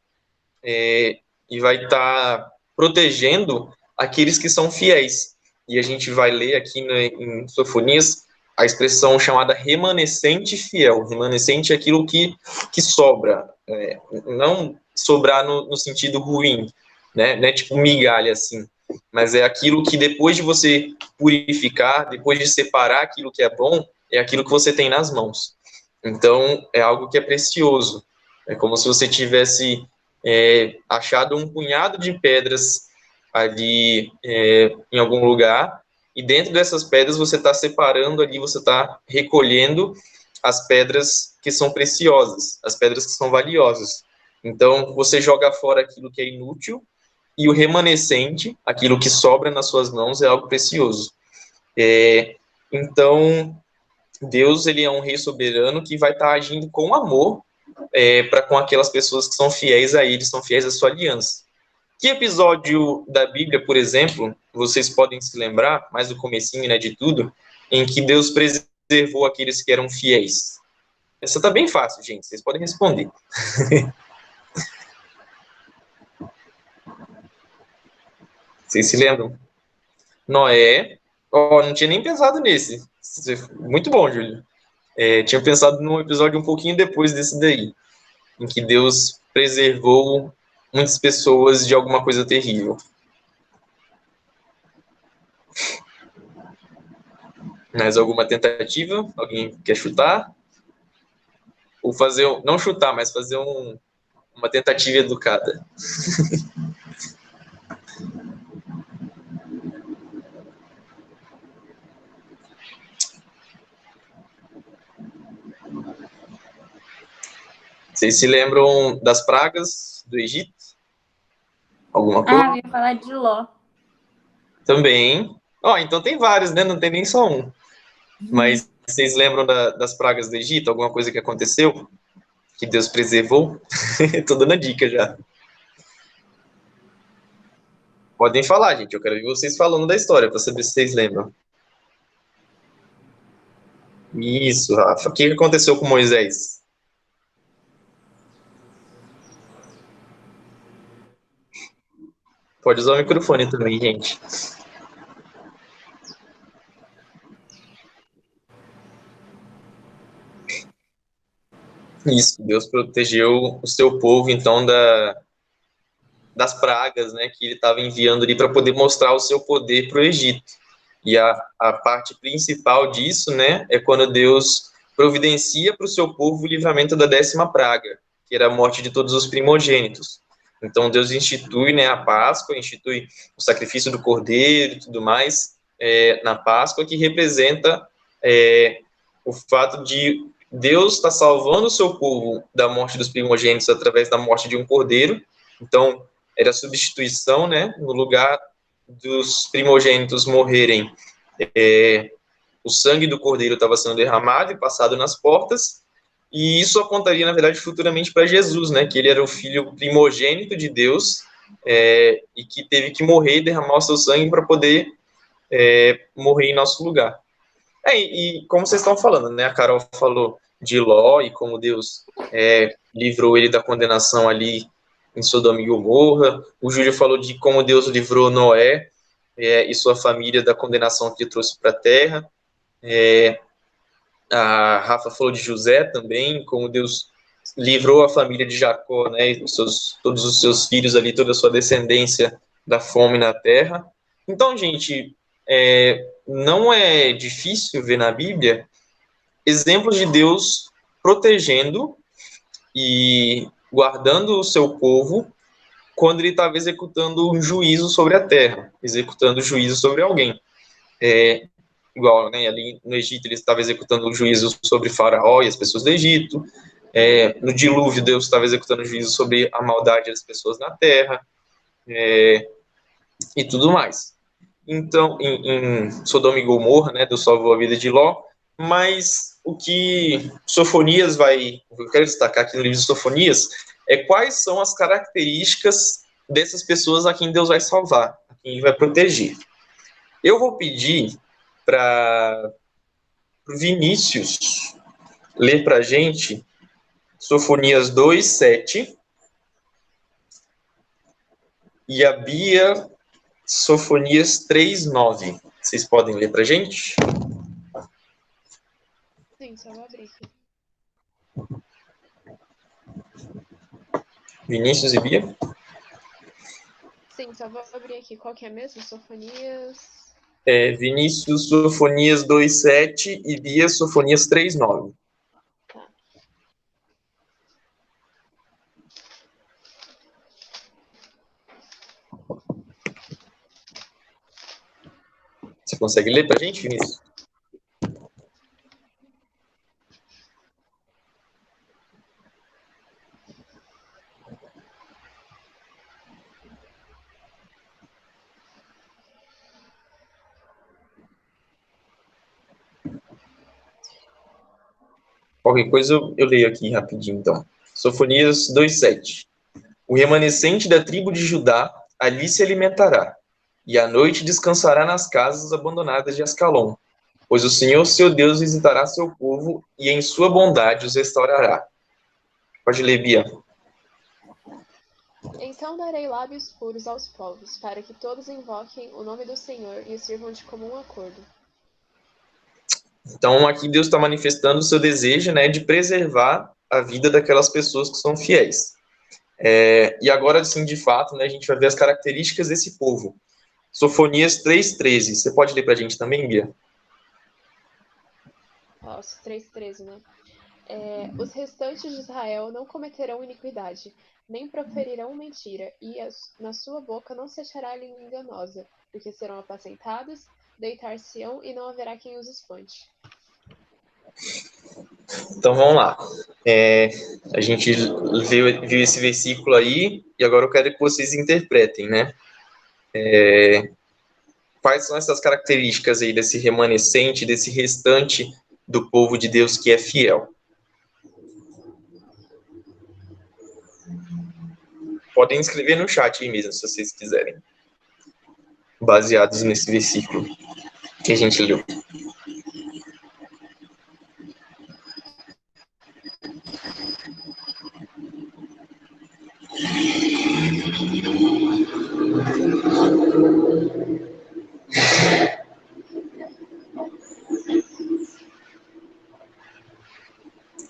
e vai estar protegendo aqueles que são fiéis. E a gente vai ler aqui em Sofonias a expressão chamada remanescente fiel. Remanescente é aquilo que sobra, não sobrar no sentido ruim, né? Não é tipo migalha assim, mas é aquilo que depois de você purificar, depois de separar aquilo que é bom, é aquilo que você tem nas mãos. Então, é algo que é precioso. É como se você tivesse achado um punhado de pedras ali em algum lugar, e dentro dessas pedras você está separando ali, você está recolhendo as pedras que são preciosas, as pedras que são valiosas. Então, você joga fora aquilo que é inútil, e o remanescente, aquilo que sobra nas suas mãos, é algo precioso. Então, Deus, ele é um rei soberano que vai estar agindo com amor para com aquelas pessoas que são fiéis a ele, são fiéis à sua aliança. Que episódio da Bíblia, por exemplo, vocês podem se lembrar, mais do comecinho, né, de tudo, em que Deus preservou aqueles que eram fiéis? Essa tá bem fácil, gente, vocês podem responder. Vocês se lembram? Noé. Não tinha nem pensado nesse. Muito bom, Júlio. Tinha pensado num episódio um pouquinho depois desse daí, em que Deus preservou muitas pessoas de alguma coisa terrível. Mais alguma tentativa? Alguém quer chutar? Ou fazer, não chutar, mas fazer uma tentativa educada. Vocês se lembram das pragas do Egito? Alguma coisa? Eu ia falar de Ló. Também. Então tem vários, né? Não tem nem só um. Mas vocês lembram das pragas do Egito? Alguma coisa que aconteceu? Que Deus preservou? Tô dando a dica já. Podem falar, gente. Eu quero ver vocês falando da história, para saber se vocês lembram. Isso, Rafa. O que aconteceu com Moisés? Pode usar o microfone também, gente. Isso, Deus protegeu o seu povo, então, das pragas, né, que ele estava enviando ali para poder mostrar o seu poder para o Egito. E a parte principal disso, né, é quando Deus providencia para o seu povo o livramento da 10ª praga, que era a morte de todos os primogênitos. Então, Deus institui, né, a Páscoa, institui o sacrifício do cordeiro e tudo mais na Páscoa, que representa o fato de Deus estar salvando o seu povo da morte dos primogênitos através da morte de um cordeiro. Então, era a substituição, né, no lugar dos primogênitos morrerem, o sangue do cordeiro estava sendo derramado e passado nas portas, e isso apontaria, na verdade, futuramente para Jesus, né, que ele era o filho primogênito de Deus, e que teve que morrer e derramar o seu sangue para poder morrer em nosso lugar. E como vocês estão falando, né, a Carol falou de Ló e como Deus livrou ele da condenação ali em Sodoma e Gomorra. O Júlio falou de como Deus livrou Noé e sua família da condenação que ele trouxe para a terra. A Rafa falou de José também, como Deus livrou a família de Jacó, né, e todos os seus filhos ali, toda a sua descendência da fome na terra. Então, gente, não é difícil ver na Bíblia exemplos de Deus protegendo e guardando o seu povo quando ele estava executando um juízo sobre a terra, executando juízo sobre alguém. Igual, né, ali no Egito ele estava executando um juízo sobre Faraó e as pessoas do Egito. No dilúvio, Deus estava executando juízo sobre a maldade das pessoas na terra, e tudo mais. Então, em Sodoma e Gomorra, né, Deus salvou a vida de Ló, mas o que Sofonias eu quero destacar aqui no livro de Sofonias, é quais são as características dessas pessoas a quem Deus vai salvar, a quem ele vai proteger. Eu vou pedir para Vinícius ler para a gente Sofonias 2:7 e a Bia Sofonias 3:9. Vocês podem ler para a gente? Sim, só vou abrir aqui. Vinícius e Bia? Sim, só vou abrir aqui. Qual que é mesmo? Sofonias. Vinícius Sofonias 2:7 e Bia Sofonias 3:9. Tá. Você consegue ler para a gente, Vinícius? Qualquer coisa eu leio aqui rapidinho, então. Sofonias 2:7. O remanescente da tribo de Judá ali se alimentará, e à noite descansará nas casas abandonadas de Ascalon, pois o Senhor seu Deus visitará seu povo e em sua bondade os restaurará. Pode ler, Bia. Então darei lábios puros aos povos, para que todos invoquem o nome do Senhor e o sirvam de comum acordo. Então, aqui Deus está manifestando o seu desejo, né, de preservar a vida daquelas pessoas que são fiéis. E agora, sim, de fato, né, a gente vai ver as características desse povo. Sofonias 3:13. Você pode ler para a gente também, Bia? Nossa, 3:13, né? Os restantes de Israel não cometerão iniquidade, nem proferirão mentira, e na sua boca não se achará língua enganosa, porque serão apacentados, deitar-se-ão e não haverá quem os espante. Então, vamos lá. A gente viu esse versículo aí, e agora eu quero que vocês interpretem, né? Quais são essas características aí desse remanescente, desse restante do povo de Deus que é fiel? Podem escrever no chat aí mesmo, se vocês quiserem. Baseados nesse versículo que a gente leu.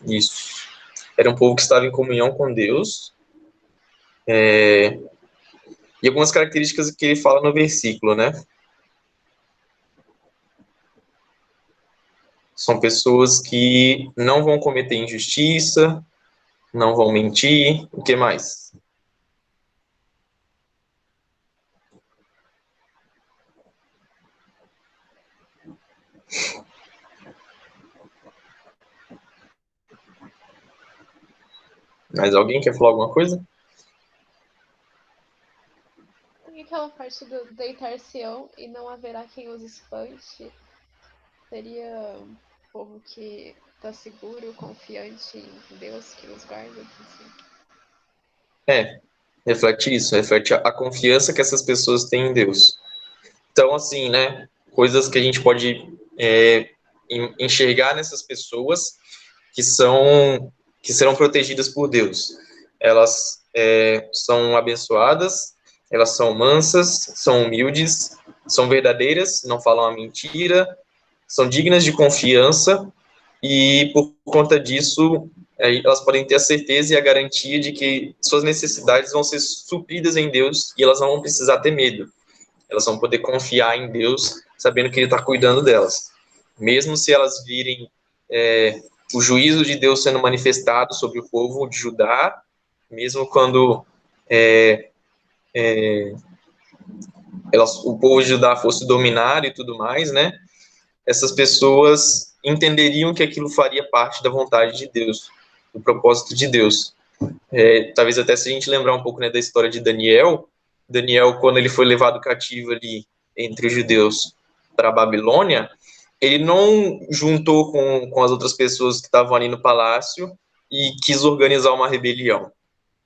Isso. Era um povo que estava em comunhão com Deus. E algumas características que ele fala no versículo, né? São pessoas que não vão cometer injustiça, não vão mentir, o que mais? Mais alguém quer falar alguma coisa? E aquela parte do deitar-se-ão e não haverá quem os espante, seria um povo que está seguro, confiante em Deus que os guarda, assim. Reflete isso, reflete a confiança que essas pessoas têm em Deus. Então, assim, né, coisas que a gente pode enxergar nessas pessoas que serão protegidas por Deus. Elas são abençoadas, elas são mansas, são humildes, são verdadeiras, não falam a mentira, são dignas de confiança e, por conta disso, elas podem ter a certeza e a garantia de que suas necessidades vão ser supridas em Deus e elas não vão precisar ter medo. Elas vão poder confiar em Deus, sabendo que Ele está cuidando delas. Mesmo se elas virem o juízo de Deus sendo manifestado sobre o povo de Judá, mesmo quando o povo de Judá fosse dominado e tudo mais, né? Essas pessoas entenderiam que aquilo faria parte da vontade de Deus, do propósito de Deus. Talvez até se a gente lembrar um pouco, né, da história de Daniel, quando ele foi levado cativo ali entre os judeus para a Babilônia, ele não juntou com as outras pessoas que estavam ali no palácio e quis organizar uma rebelião.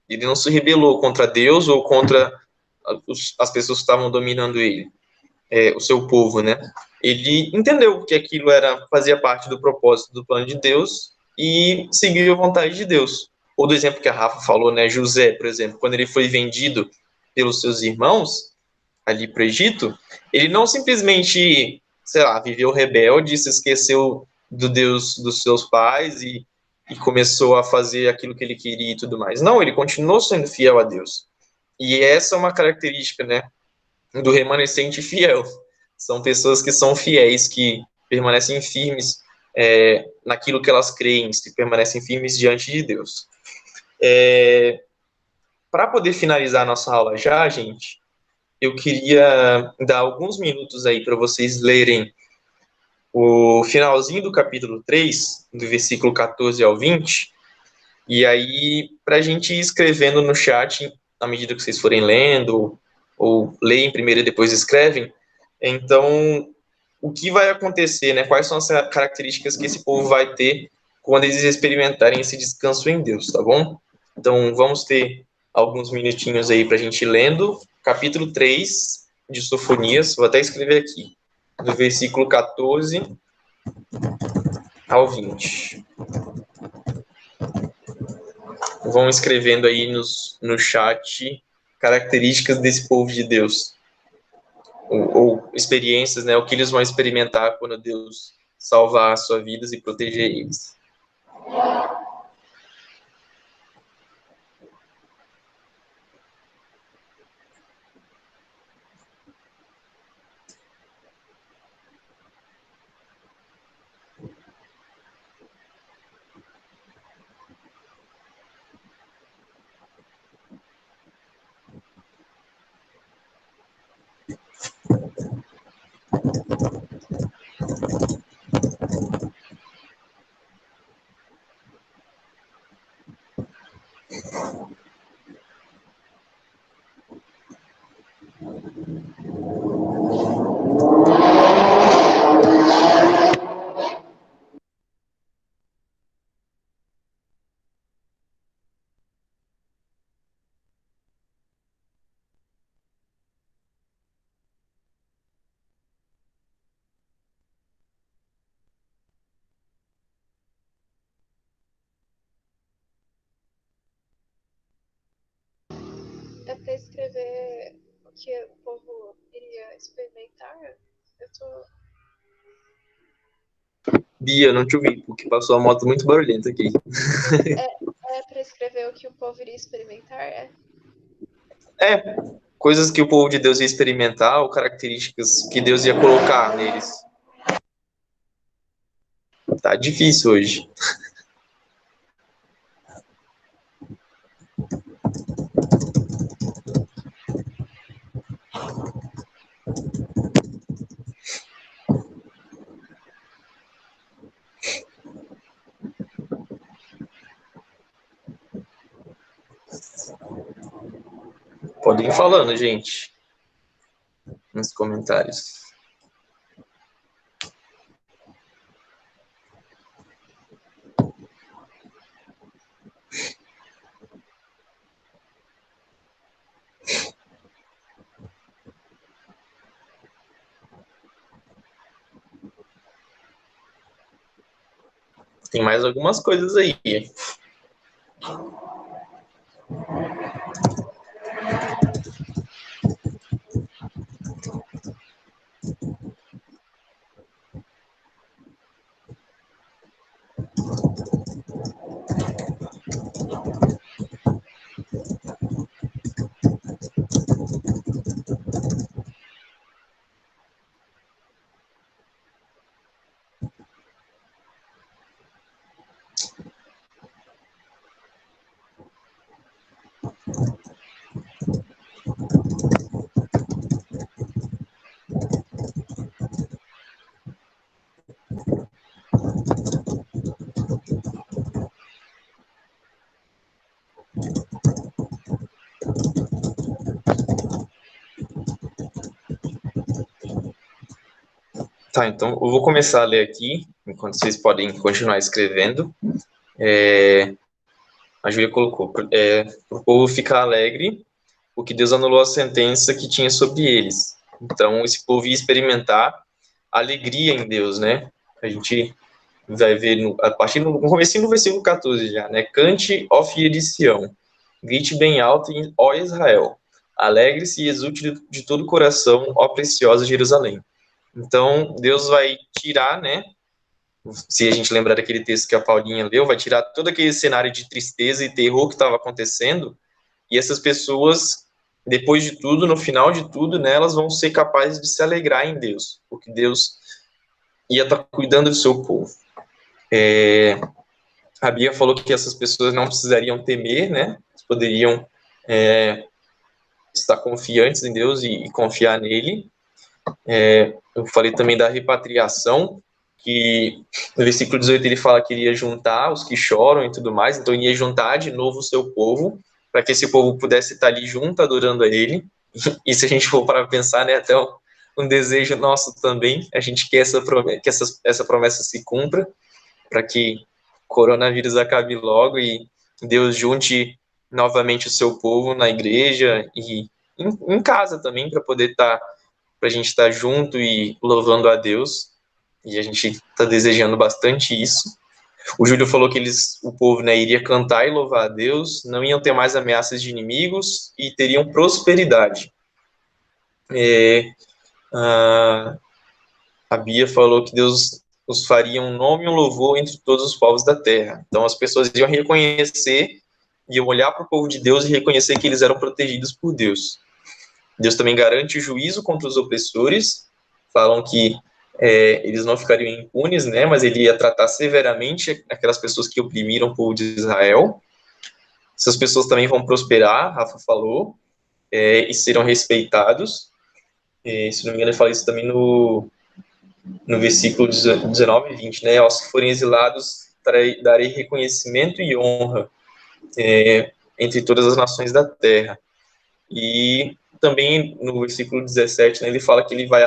Ele não se rebelou contra Deus ou contra as pessoas que estavam dominando ele, o seu povo, né? Ele entendeu que aquilo fazia parte do propósito do plano de Deus e seguiu a vontade de Deus. Ou do exemplo que a Rafa falou, né? José, por exemplo, quando ele foi vendido pelos seus irmãos ali para o Egito, ele não simplesmente, sei lá, viveu rebelde, se esqueceu do Deus dos seus pais e começou a fazer aquilo que ele queria e tudo mais. Não, ele continuou sendo fiel a Deus. E essa é uma característica, né, do remanescente fiel. São pessoas que são fiéis, que permanecem firmes naquilo que elas creem, que permanecem firmes diante de Deus. Para poder finalizar a nossa aula já, gente, eu queria dar alguns minutos aí para vocês lerem o finalzinho do capítulo 3, do versículo 14 ao 20, e aí para a gente ir escrevendo no chat, à medida que vocês forem lendo, ou leem primeiro e depois escrevem. Então, o que vai acontecer, né? Quais são as características que esse povo vai ter quando eles experimentarem esse descanso em Deus, tá bom? Então, vamos ter alguns minutinhos aí para a gente ir lendo. Capítulo 3 de Sofonias, vou até escrever aqui, do versículo 14 ao 20. Vão escrevendo aí no chat características desse povo de Deus, ou experiências, né? O que eles vão experimentar quando Deus salvar as suas vidas e proteger eles. É pra escrever o que o povo iria experimentar? Eu tô. Bia, não te ouvi, porque passou uma moto muito barulhenta aqui. É pra escrever o que o povo iria experimentar? Coisas que o povo de Deus ia experimentar, ou características que Deus ia colocar neles. Tá difícil hoje. Podem ir falando, gente, nos comentários. Tem mais algumas coisas aí. Tá, então eu vou começar a ler aqui, enquanto vocês podem continuar escrevendo. A Júlia colocou, para o povo ficar alegre, porque Deus anulou a sentença que tinha sobre eles. Então, esse povo ia experimentar alegria em Deus, né? A gente vai ver a partir no comecinho do versículo 14 já, né? Cante, ó filha de Sião, grite bem alto, ó Israel, alegre-se e exulte de todo o coração, ó preciosa Jerusalém. Então, Deus vai tirar, né? Se a gente lembrar daquele texto que a Paulinha leu, vai tirar todo aquele cenário de tristeza e terror que estava acontecendo, e essas pessoas, depois de tudo, no final de tudo, né, elas vão ser capazes de se alegrar em Deus, porque Deus ia estar cuidando do seu povo. A Bia falou que essas pessoas não precisariam temer, né, poderiam estar confiantes em Deus e confiar nele. Eu falei também da repatriação, que no versículo 18 ele fala que ele ia juntar os que choram e tudo mais, então ele ia juntar de novo o seu povo, para que esse povo pudesse estar ali junto, adorando a ele. E se a gente for para pensar, né, até um desejo nosso também, a gente quer que essa promessa se cumpra, para que o coronavírus acabe logo e Deus junte novamente o seu povo na igreja e em casa também, para a gente estar junto e louvando a Deus. E a gente está desejando bastante isso. O Júlio falou que o povo, né, iria cantar e louvar a Deus, não iam ter mais ameaças de inimigos e teriam prosperidade. A Bia falou que Deus os faria um nome e um louvor entre todos os povos da terra. Então as pessoas iam reconhecer, iam olhar para o povo de Deus e reconhecer que eles eram protegidos por Deus. Deus também garante o juízo contra os opressores, falam que eles não ficariam impunes, né, mas ele ia tratar severamente aquelas pessoas que oprimiram o povo de Israel. Essas pessoas também vão prosperar, Rafa falou, e serão respeitados. Se não me engano, ele fala isso também no versículo 19 e 20, né, aos que forem exilados darei reconhecimento e honra entre todas as nações da terra. E também no versículo 17, né, ele fala que ele vai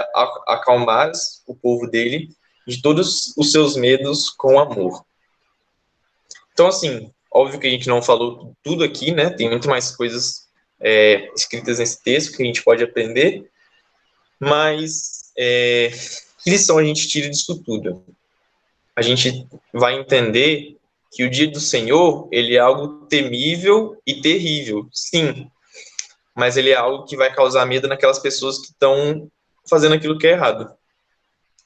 acalmar o povo dele de todos os seus medos com amor. Então, assim, óbvio que a gente não falou tudo aqui, né, tem muito mais coisas escritas nesse texto que a gente pode aprender, mas que lição a gente tira disso tudo? A gente vai entender que o dia do Senhor, ele é algo temível e terrível, sim, mas ele é algo que vai causar medo naquelas pessoas que estão fazendo aquilo que é errado.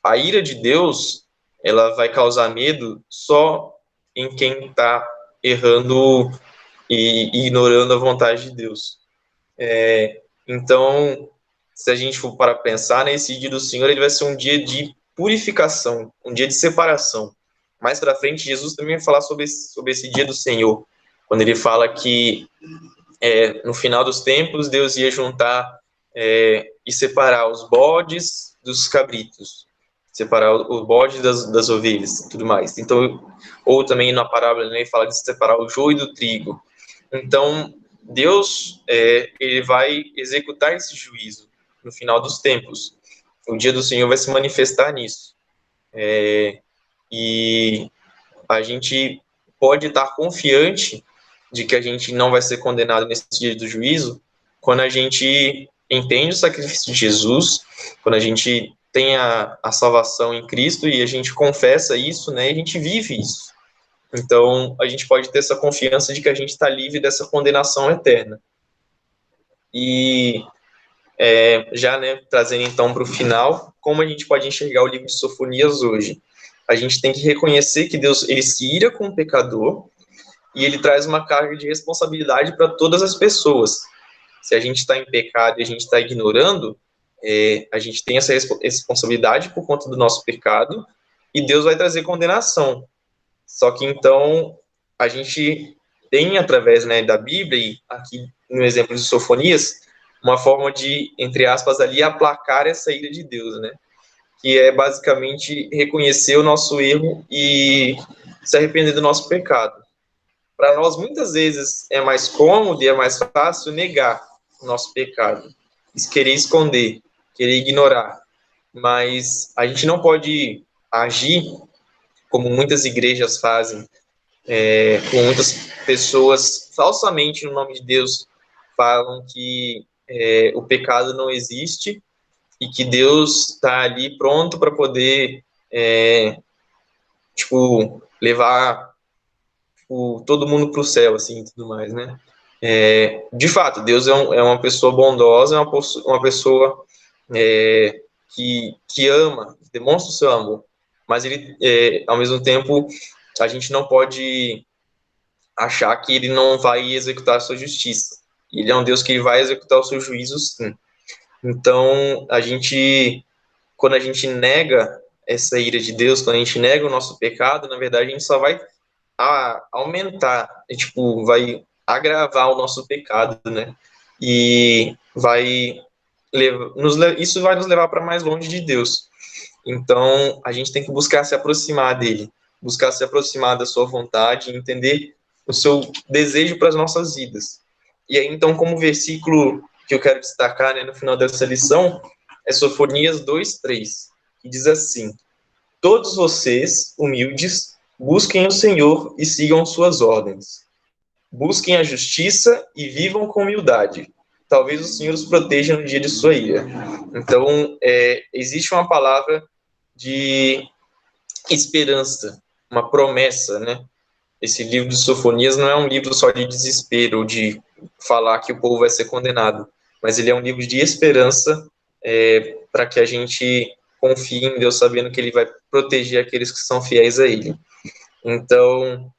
A ira de Deus, ela vai causar medo só em quem está errando e ignorando a vontade de Deus. Então, se a gente for para pensar, né, esse dia do Senhor, ele vai ser um dia de purificação, um dia de separação. Mais para frente, Jesus também vai falar sobre esse dia do Senhor, quando ele fala que no final dos tempos, Deus ia juntar e separar os bodes dos cabritos, separar o bode das ovelhas, tudo mais. Então, ou também na parábola, né, ele fala de separar o joio do trigo. Então, Deus, ele vai executar esse juízo no final dos tempos. O dia do Senhor vai se manifestar nisso. E a gente pode estar confiante de que a gente não vai ser condenado nesse dia do juízo, quando a gente entende o sacrifício de Jesus, quando a gente tem a salvação em Cristo e a gente confessa isso, né, e a gente vive isso. Então, a gente pode ter essa confiança de que a gente está livre dessa condenação eterna. E já, né, trazendo então para o final, como a gente pode enxergar o livro de Sofonias hoje? A gente tem que reconhecer que Deus, ele se ira com o pecador, e ele traz uma carga de responsabilidade para todas as pessoas. Se a gente está em pecado e a gente está ignorando, a gente tem essa responsabilidade por conta do nosso pecado, e Deus vai trazer condenação. Só que, então, a gente tem, através, né, da Bíblia, e aqui no exemplo de Sofonias, uma forma de, entre aspas, ali, aplacar essa ira de Deus, né? Que é basicamente reconhecer o nosso erro e se arrepender do nosso pecado. Para nós, muitas vezes, é mais cômodo e é mais fácil negar o nosso pecado, querer esconder, querer ignorar. mas a gente não pode agir como muitas igrejas fazem, com muitas pessoas falsamente no nome de Deus falam que o pecado não existe e que Deus está ali pronto para poder levar todo mundo para o céu, assim, e tudo mais, né? De fato, Deus é uma pessoa bondosa, é uma pessoa que ama, que demonstra o seu amor, mas ele, ao mesmo tempo, a gente não pode achar que ele não vai executar a sua justiça. Ele é um Deus que vai executar o seu juízo, sim. Então, quando a gente nega essa ira de Deus, quando a gente nega o nosso pecado, na verdade, a gente só vai aumentar, vai agravar o nosso pecado, né? E isso vai nos levar para mais longe de Deus. Então, a gente tem que buscar se aproximar dele, buscar se aproximar da sua vontade, entender o seu desejo para as nossas vidas. E aí, então, como versículo que eu quero destacar, né, no final dessa lição, é Sofonias 2:3, que diz assim: todos vocês, humildes, busquem o Senhor e sigam suas ordens. Busquem a justiça e vivam com humildade. Talvez o Senhor os proteja no dia de sua ira. Então, existe uma palavra de esperança, uma promessa, né? Esse livro de Sofonias não é um livro só de desespero, de falar que o povo vai ser condenado, mas ele é um livro de esperança para que a gente confie em Deus, sabendo que ele vai proteger aqueles que são fiéis a ele. Então,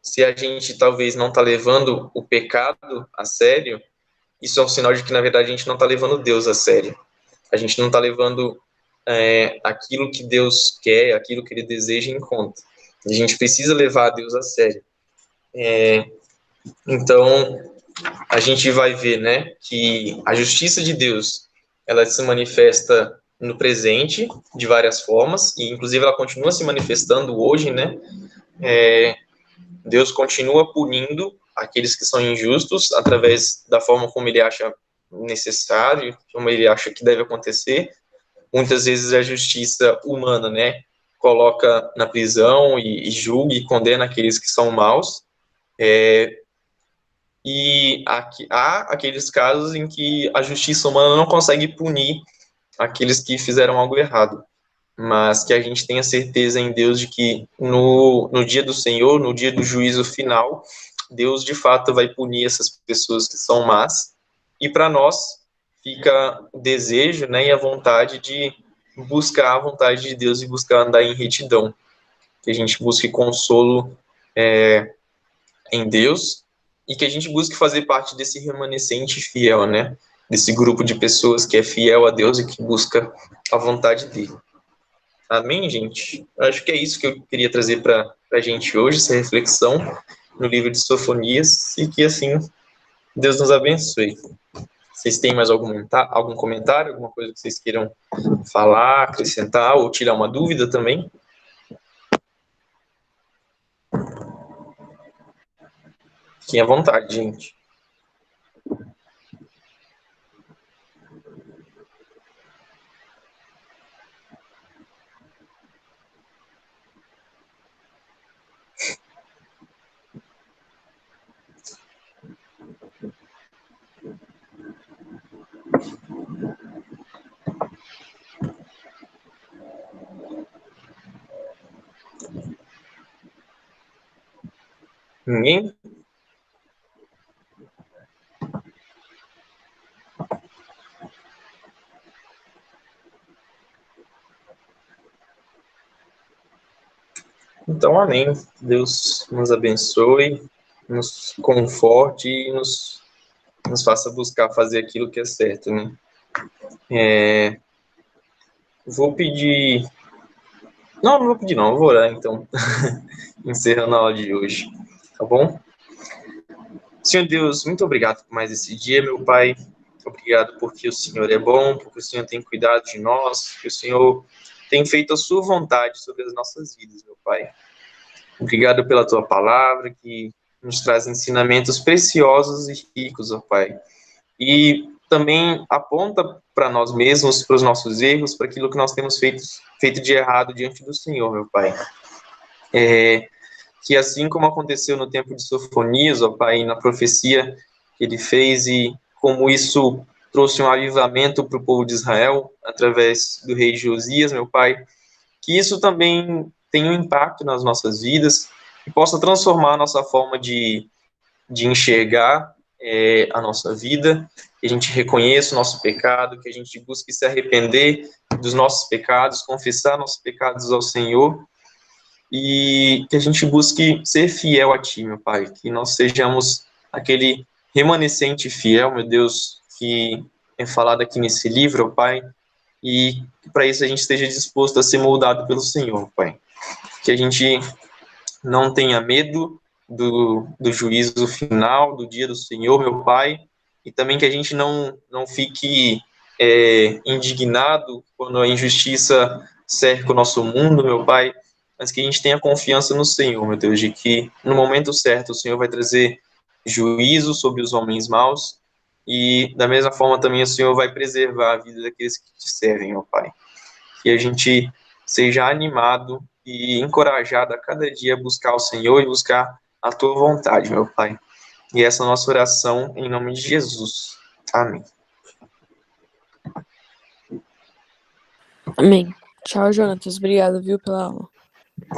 se a gente talvez não está levando o pecado a sério, isso é um sinal de que, na verdade, a gente não está levando Deus a sério. A gente não está levando aquilo que Deus quer, aquilo que Ele deseja em conta. A gente precisa levar Deus a sério. Então, a gente vai ver, né, que a justiça de Deus, ela se manifesta no presente de várias formas, e inclusive ela continua se manifestando hoje, né? Deus continua punindo aqueles que são injustos através da forma como ele acha necessário, como ele acha que deve acontecer. Muitas vezes a justiça humana, né, coloca na prisão e julga e condena aqueles que são maus. E há aqueles casos em que a justiça humana não consegue punir aqueles que fizeram algo errado, mas que a gente tenha certeza em Deus de que no dia do Senhor, no dia do juízo final, Deus de fato vai punir essas pessoas que são más, e para nós fica o desejo, né, e a vontade de buscar a vontade de Deus e buscar andar em retidão, que a gente busque consolo em Deus e que a gente busque fazer parte desse remanescente fiel, né, desse grupo de pessoas que é fiel a Deus e que busca a vontade dele. Amém, gente? Acho que é isso que eu queria trazer para a gente hoje, essa reflexão no livro de Sofonias, e que, assim, Deus nos abençoe. Vocês têm mais algum comentário, alguma coisa que vocês queiram falar, acrescentar ou tirar uma dúvida também? Fiquem à vontade, gente. Ninguém? Então, amém. Deus nos abençoe, nos conforte e nos faça buscar fazer aquilo que é certo, né? Vou pedir... Não vou pedir não, vou orar, então. Encerrando a aula de hoje, tá bom? Senhor Deus, muito obrigado por mais esse dia, meu Pai. Obrigado porque o Senhor é bom, porque o Senhor tem cuidado de nós, que o Senhor tem feito a sua vontade sobre as nossas vidas, meu Pai. Obrigado pela tua palavra, que nos traz ensinamentos preciosos e ricos, ó Pai. E também aponta para nós mesmos, para os nossos erros, para aquilo que nós temos feito de errado diante do Senhor, meu Pai. Que assim como aconteceu no tempo de Sofonias, ó Pai, na profecia que ele fez, e como isso trouxe um avivamento para o povo de Israel, através do rei Josias, meu Pai, que isso também tenha um impacto nas nossas vidas e possa transformar a nossa forma de enxergar a nossa vida, que a gente reconheça o nosso pecado, que a gente busque se arrepender dos nossos pecados, confessar nossos pecados ao Senhor, e que a gente busque ser fiel a Ti, meu Pai, que nós sejamos aquele remanescente fiel, meu Deus, que é falado aqui nesse livro, ó Pai, e que para isso a gente esteja disposto a ser moldado pelo Senhor, Pai. Que a gente não tenha medo do juízo final, do dia do Senhor, meu Pai, e também que a gente não fique indignado quando a injustiça cerca o nosso mundo, meu Pai, mas que a gente tenha confiança no Senhor, meu Deus, de que no momento certo o Senhor vai trazer juízo sobre os homens maus, e da mesma forma também o Senhor vai preservar a vida daqueles que te servem, meu Pai. Que a gente seja animado e encorajado a cada dia a buscar o Senhor e buscar a Tua vontade, meu Pai. E essa é a nossa oração em nome de Jesus. Amém. Amém. Tchau, Jonatas. Obrigada, viu, pela aula.